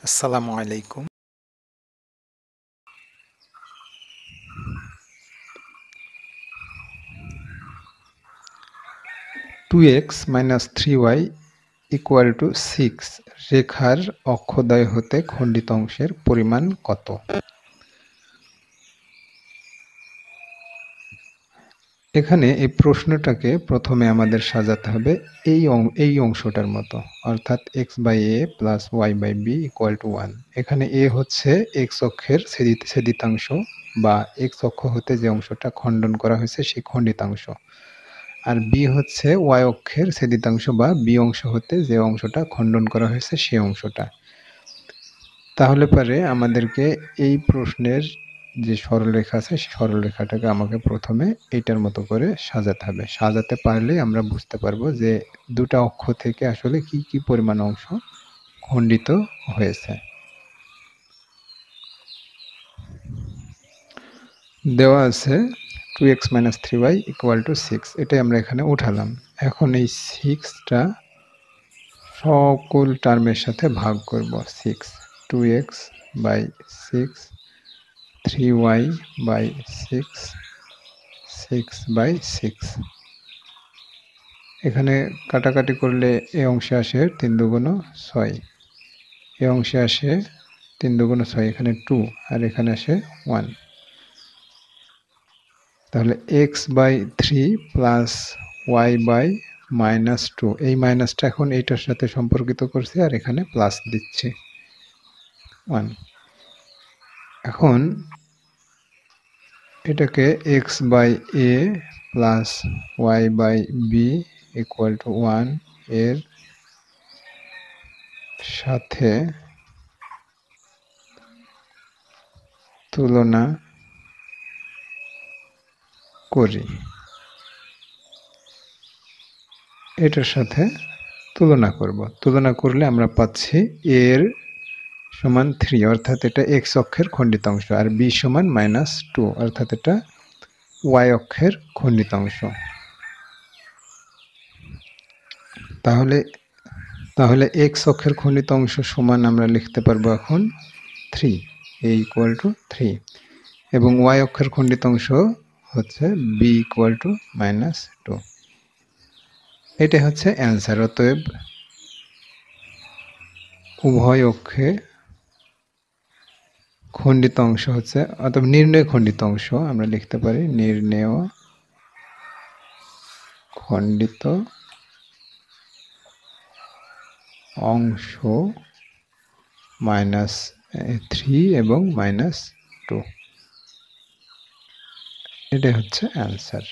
আসসালামু আলাইকুম। 2x - 3y = 6 রেখার অক্ষদ্বয় হতে খণ্ডিত অংশের পরিমাণ কত? এখানে এই প্রশ্নটাকে প্রথমে আমাদের সাজাতে হবে এই অংশটার মতো, অর্থাৎ x/a + y/b = 1। এখানে a হচ্ছে x অক্ষের ছেদিতাংশ বা x অক্ষ হতে যে অংশটা খণ্ডন করা হয়েছে সেই খণ্ডিতাংশ, আর b হচ্ছে y অক্ষের ছেদিতাংশ বা b অংশ হতে যে অংশটা খণ্ডন করা হয়েছে সেই অংশটা। তাহলে পরে আমাদেরকে এই প্রশ্নের যে সরলরেখা আছে সেই সরলরেখাটাকে আমাকে প্রথমে এইটার মতো করে সাজাতে হবে। সাজাতে পারলেই আমরা বুঝতে পারবো যে দুটা অক্ষ থেকে আসলে কি কি পরিমাণ অংশ খণ্ডিত হয়েছে। দেওয়া আছে 2x - 3y = 6, এটাই আমরা এখানে উঠালাম। এখন এই 6টা সকল টার্মের সাথে ভাগ করব। 6 2x/6, 3y/6, 6/6। এখানে কাটাকাটি করলে এ অংশে আসে 3 দুগুণ 6, এ অংশে আসে 3 দুগুণ 6, এখানে 2 আর এখানে আসে 1। তাহলে x/3 প্লাস y/-2, এই মাইনাসটা এখন এইটার সাথে সম্পর্কিত করছি আর এখানে প্লাস দিচ্ছি 1। এখন এটাকে x/a প্লাস y/b = 1 এর সাথে তুলনা করি। এটার সাথে তুলনা করব। তুলনা করলে আমরা পাচ্ছি a এর সমান 3, অর্থাৎ এটা x অক্ষের খণ্ডিতাংশ, আর b সমান -2, অর্থাৎ এটা y অক্ষের খণ্ডিতাংশ। তাহলে x অক্ষের খণ্ডিতাংশ সমান আমরা লিখতে পারবো এখন 3, a = 3, এবং y অক্ষের খণ্ডিতাংশ হচ্ছে b = -2। এটাই হচ্ছে অ্যান্সার। অতএব উভয় অক্ষে খণ্ডিত অংশ হচ্ছে, অথবা নির্ণয় খণ্ডিত অংশ আমরা লিখতে পারি নির্ণেয় খণ্ডিত অংশ -3 এবং -2, এটাই হচ্ছে অ্যান্সার।